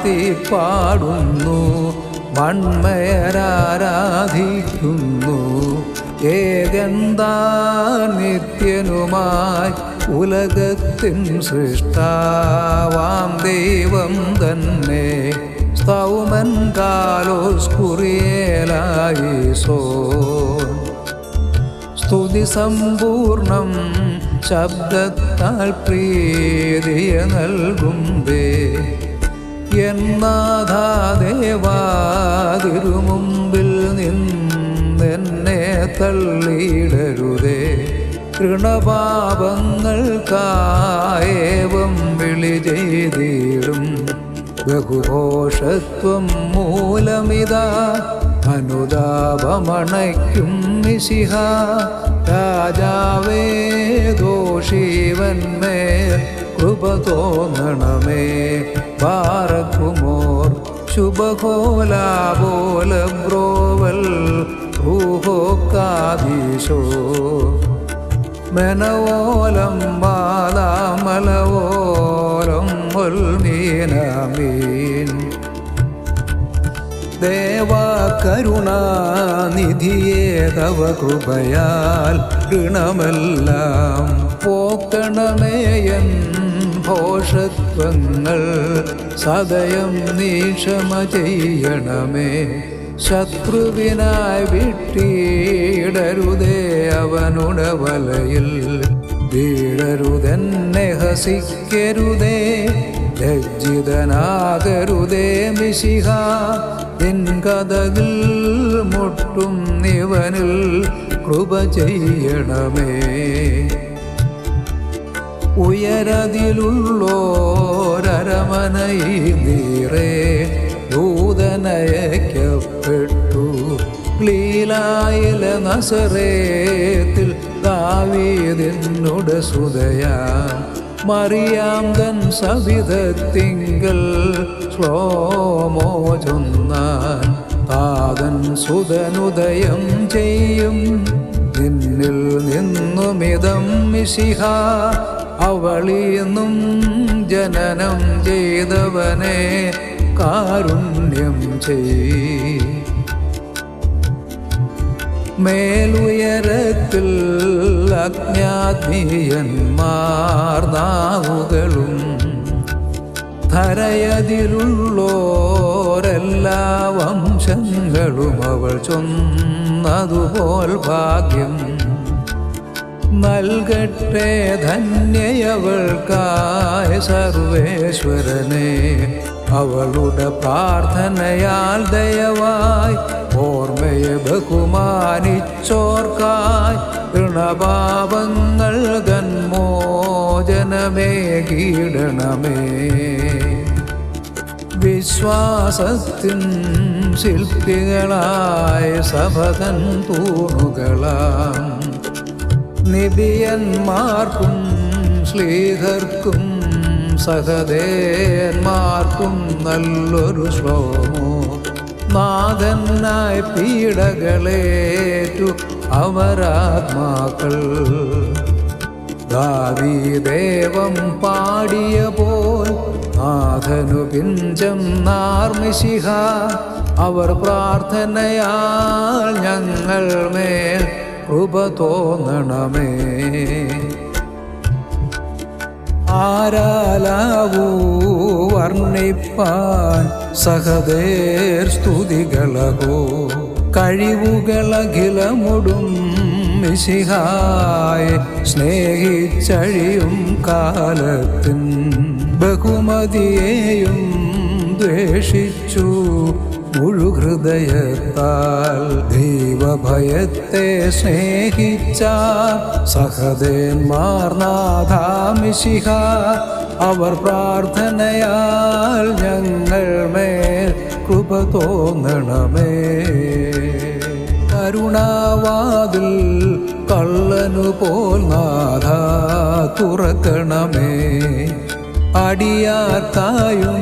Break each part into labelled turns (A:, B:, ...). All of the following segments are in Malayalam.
A: വാഴ്ത്തിപ്പാടുന്നു, മൺമയരാരാധിക്കുന്നു. ഏകന്താൻ നിത്യനുമായി ഉലകത്തിൻ സൃഷ്ടാവാം ദൈവം തന്നെ. സ്തൗമൻ കാലോസ് കുറിയേലായിസോൻ. സ്തുതി സമ്പൂർണം ശബ്ദത്താൽ പ്രീതിയ നൽകുമ്പേ. എന്നാഥാ ദേവാ തിരുമുമ്പിൽ നിന്നെന്നെ തള്ളിയിടരുതേ. ഋണപാപങ്ങൾക്കായേവം വിളി ചെയ്തിടും. ബഹുഘോഷത്വം മൂലമിതാ അനുതാപമണയ്ക്കും മിശിഹ. രാജാവേ ദോഷീവന്മേൽ കൃപ തോന്നണമേ. ബാറക്കുമോർ ശുഭകോലാപോല ബ്രോവൽ ൂഹോക്കാദീശോ. മെനവോലം ബാലാമലവോലം മീനമീൻ. ദേവാ കരുണാനിധിയേ തവ കൃപയാൽ ഋണമെല്ലാം പോക്കണമേയൻ ഭോഷത്വങ്ങൾ. സദയം നീ ക്ഷമ ചെയ്യണമേ. ശത്രുവിനായി വിട്ടിടരുതേ അവനുടെ വലയിൽ. വീഴരുതെന്നെ ഹസിക്കരുതേ. ലജ്ജിതനാകരുതേ മിശിഹ. നിൻ കഥകിൽ മുട്ടും നിവനിൽ കൃപ ചെയ്യണമേ. ഉയരതിലുള്ളോരരമനയിലീറേ ദൂതനയക്കപ്പെട്ടു. ഗലീലായിലെ നസറേത്തിൽ ദാവീദിനുടെ സുതയാം മറിയാം തൻ സവിധത്തിങ്കൽ ശ്ലോമോ ചൊന്നാൻ. താതൻ സുതനുദയം ചെയ്യും നിന്നിൽ നിന്നുമിതം മിശിഹ. അവളിന്നും ജനനം ചെയ്തവനെ കാരുണ്യം ചെയ്. മേലുയരത്തിൽ അജ്ഞാത്മീയന്മാർ നാവുകളും ധരയതിലുള്ളോരെല്ലാ വംശങ്ങളും അവൾ ചൊന്നതുപോൽ ഭാഗ്യം നൽകട്ടെ. ധന്യയവൾക്കായ സർവേശ്വരനെ അവളുടെ പ്രാർത്ഥനയാൽ ദയവായി ഓർമ്മയെ ബഹുമാനിച്ചോർക്കായി ഋണപാപങ്ങൾ ഗന്മോചനമേ കീടണമേ. വിശ്വാസത്തിൻ ശില്പികളായ സഭതൻ തൂണുകളാം നിബിയന്മാർക്കും ശ്ലീഹർക്കും സഹദേന്മാർക്കും നല്ലൊരു ശ്ലോമോ. നാഥനായി പീഡകളേറ്റു അവരാത്മാക്കൾ. ദാവീദേവം പാടിയ പോൽ നാഥനു പിഞ്ചം നാർമിശിഹ. അവർ പ്രാർത്ഥനയാൽ ഞങ്ങൾ മേൽ കൃപ തോന്നണമേ. ആരാലാവൂ വർണ്ണിപ്പാൻ സഹദേർ സ്തുതികളകോ. കഴിവുകളഖിലമൊടും മിശിഹായെ സ്നേഹിച്ചഴിയും കാലത്തിൻ ബഹുമതിയെയും ദ്വേഷിച്ചു മുഴുഹൃദയത്താൽ. ദൈവഭയത്തെ സ്നേഹിച്ച സഹദേന്മാർ നാഥാമിശിഹ. അവർ പ്രാർത്ഥനയാൽ ഞങ്ങൾ മേൽ കൃപ തോന്നണമേ. കരുണാവാതിൽ കള്ളനു പോൽ നാഥ തുറക്കണമേ. അടിയാർക്കായും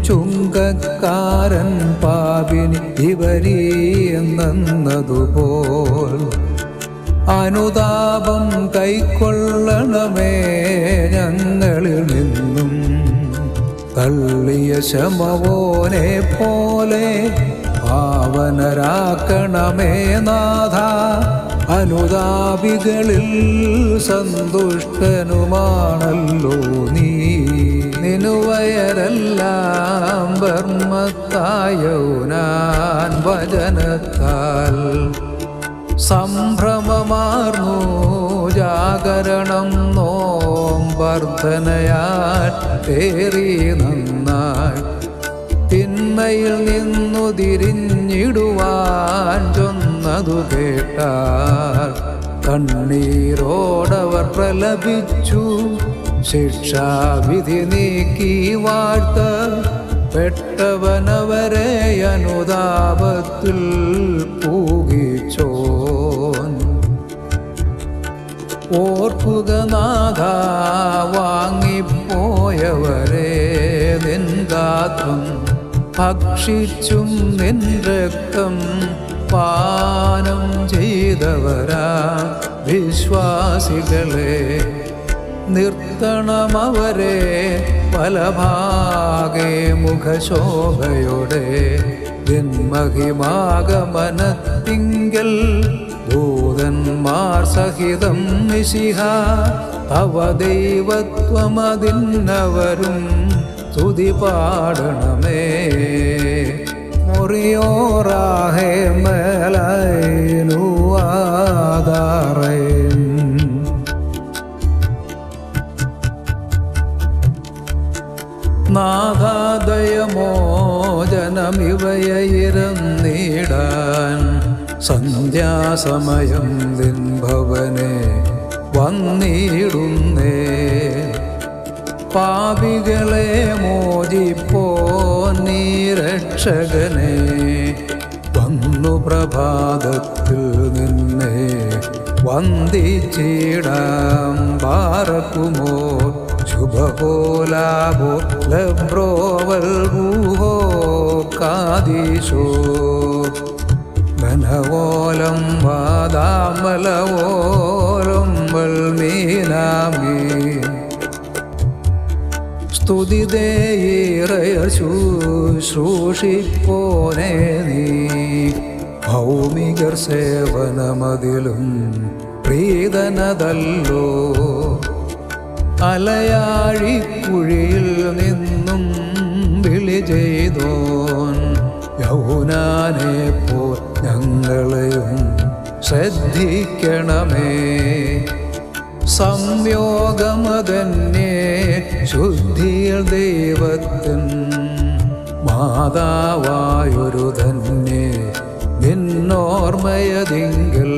A: ചുങ്കക്കാരൻ പാപിനി ഇവരീന്നതുപോൽ അനുതാപം കൈക്കൊള്ളണമേ ഞങ്ങളിൽ നിന്നും. തള്ളിയ ശമവോനെ പോലെ പാവനരാക്കണമേ നാഥ. അനുതാപികളിൽ സന്തുഷ്ടനുമാണല്ലോ നീ. നിനുവയരെല്ലാം ബർമ്മത്തായൗനാൻ വചനത്താൽ സംഭ്രമമാർന്നു ജാഗരണം നോമ്പർദ്ധനയാൽ തേറി നന്നായി. തിന്മയിൽ നിന്നു തിരിഞ്ഞിടുവാൻ ചൊന്നതു കേട്ടാൽ കണ്ണീരോടവർ പ്രലപിച്ചു. ശിക്ഷാവിധി നീക്കി വാഴ്ത്ത പെട്ടവനവരെ അനുതാപത്തിൽ പൂകിച്ചോൻ. ഓർക്കുക നാഥ വാങ്ങിപ്പോയവരെ നിൻ ഗാത്രം ഭക്ഷിച്ചും നിൻ രക്തം പാനം ചെയ്തവരാ വിശ്വാസികളെ. നിർത്തണമവരെ പലഭാഗേ മുഖശോഭയോടെ മഹിമാഗമനത്തിങ്കൽ ദൂതന്മാർ സഹിതം മിശിഹ. തവ ദൈവത്വമതിന്നവരും സ്തുതി പാടണമേ. മുറിയോറാഹേ മേലൈനു ആദാറേൻ. നാഥാദയമോചനമിവയിരുന്നിടാൻ സന്ധ്യാസമയം നിൻ ഭവനെ വന്നിടുന്നേ. പാപികളെ മോചിപ്പോ നീ രക്ഷകനെ. വന്നു പ്രഭാതത്തിൽ നിന്നെ വന്ദിച്ചിടാം. ബാറക്കുമോ ശുഭകോലാഭോ ലബ്രോവൽ ഗൂഹോ കാദീശോ. ഘനവോലം വാദാമലവോലം വൽമീനാമീ. സ്തുതിദേയശുശ്രൂഷിപ്പോനെ നീ. ഭൗമികർ സേവനമതിലും പ്രീതനതല്ലോ. അലയാഴിക്കുഴിയിൽ നിന്നും വിളി ചെയ്തോൻ. യൗനാനെ പോ ഞങ്ങളെയും ശ്രദ്ധിക്കണമേ. സംയോഗമതന്യേ ശുദ്ധിയിൽ ദൈവത്തിൻ മാതാവായൊരു ധന്യേ നിന്നോർമ്മയതിങ്കൽ.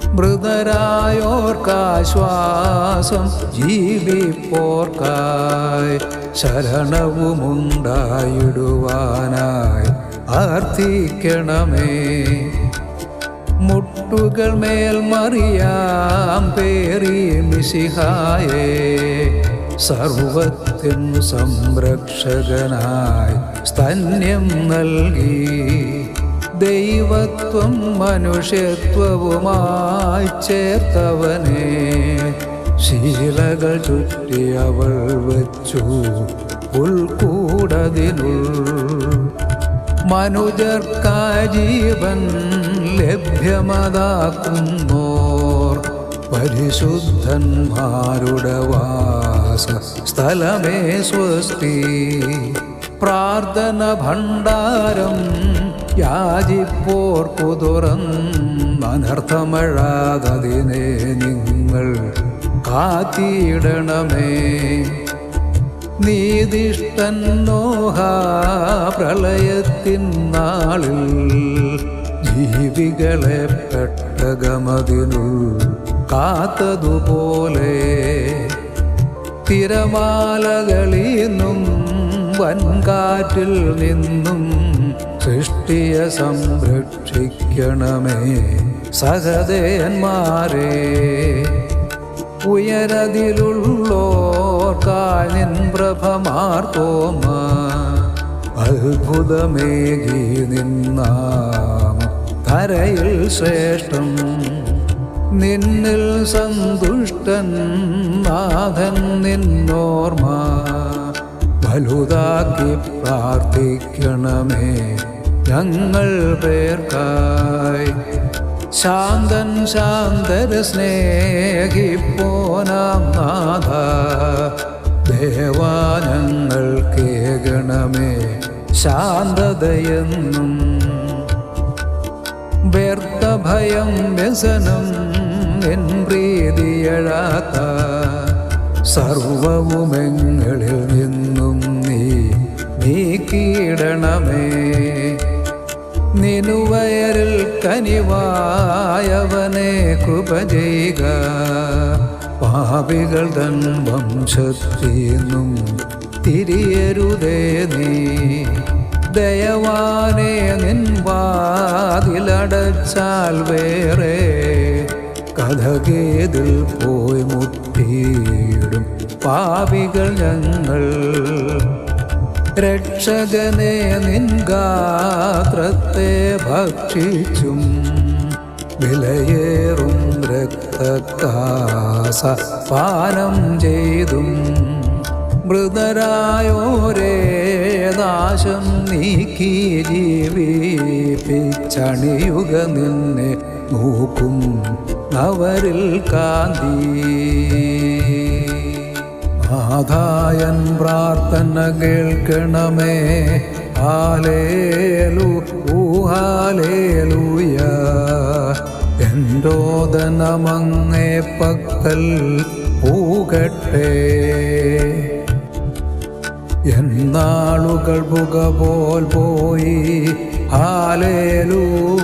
A: മൃതരായോർക്കാശ്വാസം ജീവിപ്പോർക്കായി ശരണവുമുണ്ടായിടുവാനായി അർത്ഥിക്കണമേ. മുട്ടുകൾ മേൽ മറിയാം പേറി മിശിഹായേ. സർവത്തിൻ സംരക്ഷകനായി സ്തന്യം നൽകി. ദൈവത്വം മനുഷ്യത്വവുമായി ചേർത്തവനെ. ശീലകൾ ചുറ്റി അവൾ വച്ചു ഉൾക്കൂടതിനുൾ. മനുജർക്കായി ജീവൻ ലഭ്യമതാക്കുന്നോർ പരിശുദ്ധന്മാരുടെ വാസ സ്ഥലമേ സ്വസ്തി. പ്രാർത്ഥന ഭണ്ഡാരം യാചിപ്പോർക്കു തുറന്നനർത്ഥമഴാതതിനെ നിങ്ങൾ കാത്തിടണമേ. നീതിഷ്ഠൻ നോഹ പ്രളയത്തിൻ നാളിൽ ജീവികളെ പെട്ടകമതിനുൾ കാത്തതുപോലെ. തിരമാലകളിൽ നിന്നും വൻകാറ്റിൽ നിന്നും സൃഷ്ടിയെ സംരക്ഷിക്കണമേ സഹദേന്മാരെ. ഉയരതിലുള്ളോർക്കായി നിൻ പ്രഭമാർത്തോമ. അത്ഭുതമേകി നിന്നാം ധരയിൽ ശ്രേഷ്ഠം. നിന്നിൽ സന്തുഷ്ടൻ നാഥൻ നിന്നോർമ്മ. വലുതാക്കി പ്രാർത്ഥിക്കണമേ ഞങ്ങൾ പേർക്കായി. ശാന്തൻ ശാന്തര സ്നേഹിപ്പോനാം നാഥ, ദേവാ ഞങ്ങൾ കേൾക്കണമേ ശാന്തതയെന്നും. വ്യർത്ഥ ഭയം വ്യസനം എൻ പ്രീതിയഴാത്ത സർവവുമെങ്ങളിൽ നിന്നും നീ നീക്കിയിടണമേ. നിനുവയരിൽ കനിവായവനെ കൃപ ചെയ്യുക, പാപികൾ തൻ വംശത്തിന്നും തിരിയരുതേ നീ. ദയവാനെ നിൻ വാതിലടച്ചാൽ വേറെ കഥകേതിൽ പോയി മുട്ടിയിടും പാപികൾ ഞങ്ങൾ. രക്ഷകനെ നിൻ ഗാത്രത്തെ ഭക്ഷിച്ചും വിലയേറും രക്തക്കാസ പാനം ചെയ്തും മൃതരായോരേ നാശം നീക്കി ജീവിപ്പിച്ചണിയുക നിന്നെ നോക്കും അവരിൽ കാന്തി. നാഥായൻ പ്രാർത്ഥന കേൾക്കണമേ. ഹാലേലൂയ. എൻരോദനമങ്ങേ പക്കൽ പൂകട്ടെ. എന്നാളുകൾ പുക പോൽ പോയി. ഹാലേലൂയ.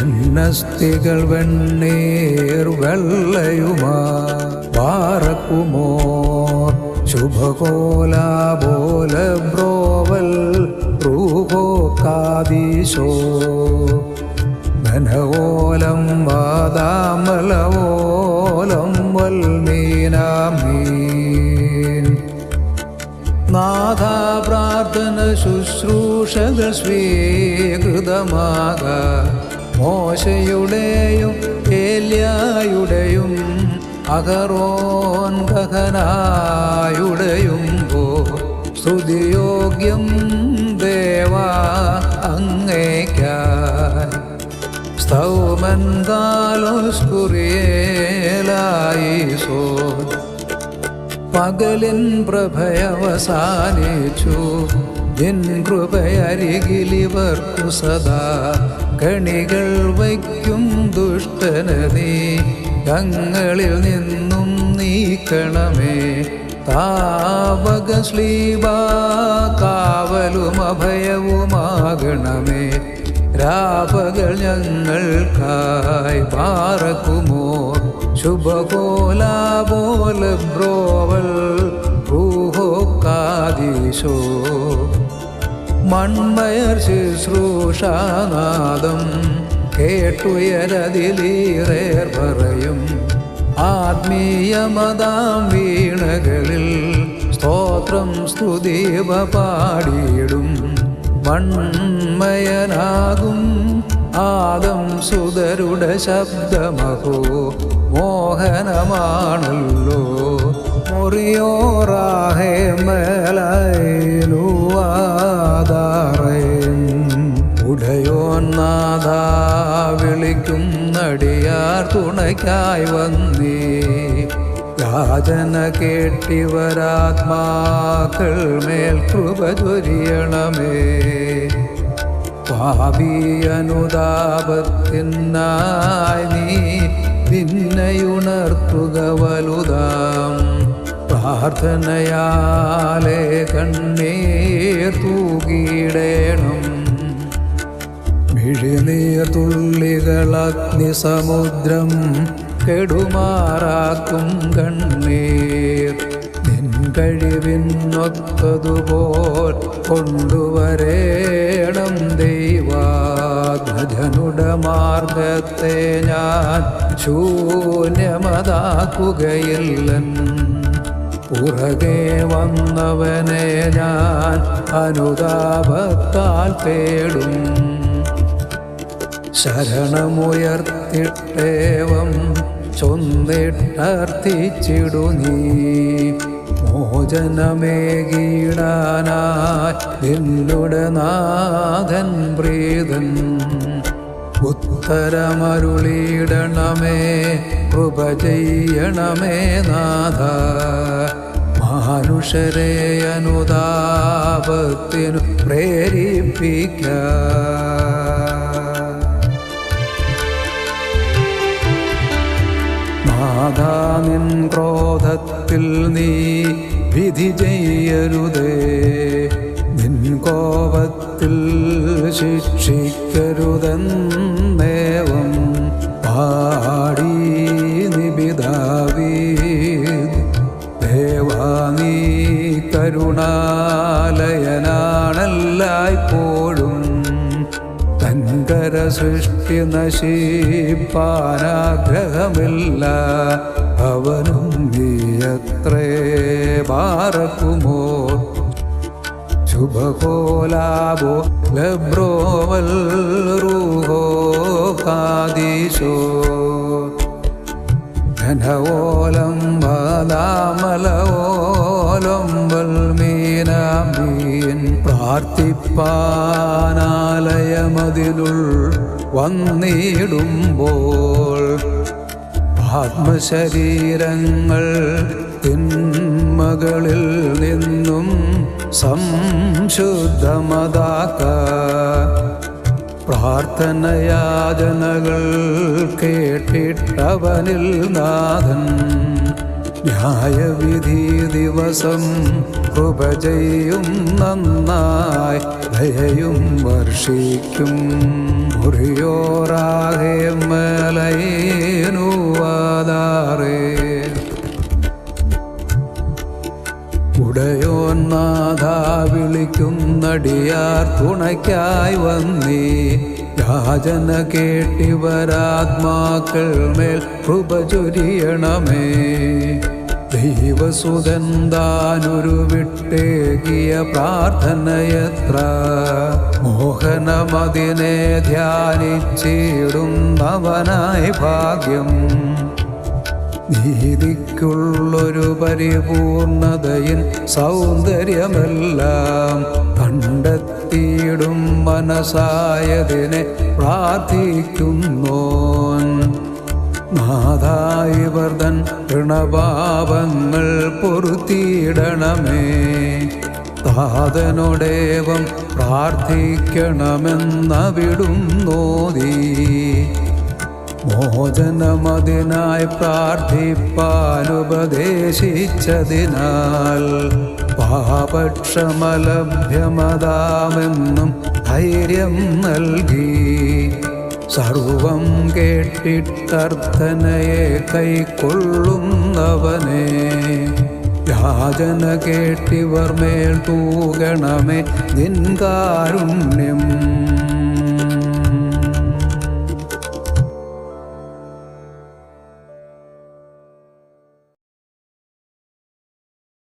A: എന്നസ്തികൾ വെണ്ണീർ വെള്ളയുമാ പാറക്കുമോ. ശുഭകോലാബോല ബ്രോവൽ റൂഹോ കാദീശോ. ധനവോലം വാദാമലവോലം വൽമീനാമീൻ. നാഥ പ്രാർത്ഥന ശുശ്രൂഷകൾ സ്വീകൃതമാക. മോശയുടെയും ഏല്യായുടെയും അഹറോൻ ഗഹനായുടെയും സ്തുതിയോഗ്യം ദേവാ അങ്ങേയ്ക്കായി. സ്തൗമൻ കാലോസ് കുറിയേലായിസോ. പകലിൻ പ്രഭയവസാനിച്ചു. എൻ കൃപയരികിലിവർക്കു സദാ കണികൾ വയ്ക്കും ദുഷ്ടനീ. ഞങ്ങളിൽ നിന്നും നീക്കണമേ. താവക ശ്ലീബാ കാവലും അഭയവുമാകണമേ. രാപകൾ ഞങ്ങൾക്കായി പാറക്കുമോ. ശുഭകോലാബോല ബ്രോവൽ റൂഹോ കാദീശോ. മൺമയർ ശുശ്രൂഷാനാദം കേട്ടുയരതിലേറേർ പറയും. ആത്മീയമതാം വീണകളിൽ സ്തോത്രം സ്തുതിവ പാടിയിടും. മൺമയനാകും ആദം സുതരുടെ ശബ്ദമഹോ മോഹനമാണല്ലോ. മുറിയോറാഹേ മേലൂവാദാറേൻ. ഉടയോന്നാഥ വിളിക്കും നടിയാർ തുണയ്ക്കായി വന്നേ. യാചന കേട്ടിവരാത്മാക്കൾ മേൽ കൃപ ചൊരിയണമേ. പാപി അനുതാപത്തിനായി നീ നിന്നെയുണർത്തുക വലുതാം. പ്രാർത്ഥനയാലെ കണ്ണീർ തൂകിടേണം. മിഴിനീർ തുള്ളികൾ അഗ്നിസമുദ്രം കെടുമാറാക്കും കണ്ണീർ. നിൻ കഴിവിനൊത്തതുപോൽ കൊണ്ടുവരേണം ദൈവാധ്വജനുടെ മാർഗത്തെ ഞാൻ ശൂന്യമതാക്കുകയില്ലൻ. പുറകെ വന്നവനെ ഞാൻ അനുതാപത്താൽ തേടും. ശരണമുയർത്തിട്ടേവം ചൊന്നിട്ടർത്ഥിച്ചിടു നീ. മോചനമേകീടാനായി നിന്നുടെ നാഥൻ പ്രീതൻ. ഉത്തരമരുളിയിടണമേ, കൃപ ചെയ്യണമേ നാഥ. മാനുഷരെ അനുതാപത്തിനു പ്രേരിപ്പിക്ക. നാഥാ നിൻ ക്രോധത്തിൽ നീ വിധി ചെയ്യരുതേ. നിൻ കോപത്തിൽ ശിക്ഷിക്കരുതെന്നേവം പാടി നിബിദാവീദ്. ദേവാ നീ കരുണാലയനാണെല്ലായ്പ്പോഴും. തൻകര സൃഷ്ടി നശിപ്പാനാഗ്രഹമില്ല. അവനും നീയത്രേ ബാറക്കുമോ. ശുഭകോലാബോ ലബ്രോവൽ റൂഹോ കാദീശോ. ഘനവോലം ബാലാമലവോലം വൽമീനാമീൻ. പ്രാർത്ഥിപ്പാനാലയമതിലുൾ വന്നിടുമ്പോൾ ആത്മശരീരങ്ങൾ തിന്മകളിൽ നിന്നും സംശുദ്ധമതാക്ക. പ്രാർത്ഥനയാചനകൾ കേട്ടിട്ടവനിൽ നാഥൻ. ന്യായവിധി ദിവസം കൃപ ചെയ്യും നന്നായി. ദയയും വർഷിക്കും. മുറിയോറാകെ മേലൈനുവാദാറേ. ഉടയോൻ നാഥ വിളിക്കുന്നടിയാർ തുണയ്ക്കായി വന്നീ. യാചന കേട്ടിവരാത്മാക്കൾ മേൽ കൃപ ചൊരിയണമേ. ദൈവസുതൻ താനൊരു വിട്ടേകിയ പ്രാർത്ഥനയത്ര. മോഹനമതിനെ ധ്യാനിച്ചിടുന്നവനായി ഭാഗ്യം. നീതിക്കുള്ളൊരു പരിപൂർണതയിൻ സൗന്ദര്യമെല്ലാം കണ്ടെത്തിയിടും മനസായതിനെ പ്രാർത്ഥിക്കുന്നോൻ. നാഥായിവർ തൻ ഋണപാപങ്ങൾ പൊറുത്തിയിടണമേ. താതനോടേവം പ്രാർത്ഥിക്കണമെന്നവിടും നോദി. മോചനമതിനായി പ്രാർത്ഥിപ്പാനുപദേശിച്ചതിനാൽ പാപക്ഷമലഭ്യമതാമെന്നും ധൈര്യം നൽകി. സർവം കേട്ടിട്ടർത്ഥനയെ കൈക്കൊള്ളുന്നവനെ. യാചന കേട്ടിവർ മേൽ തൂകണമേ നിൻ കാരുണ്യം.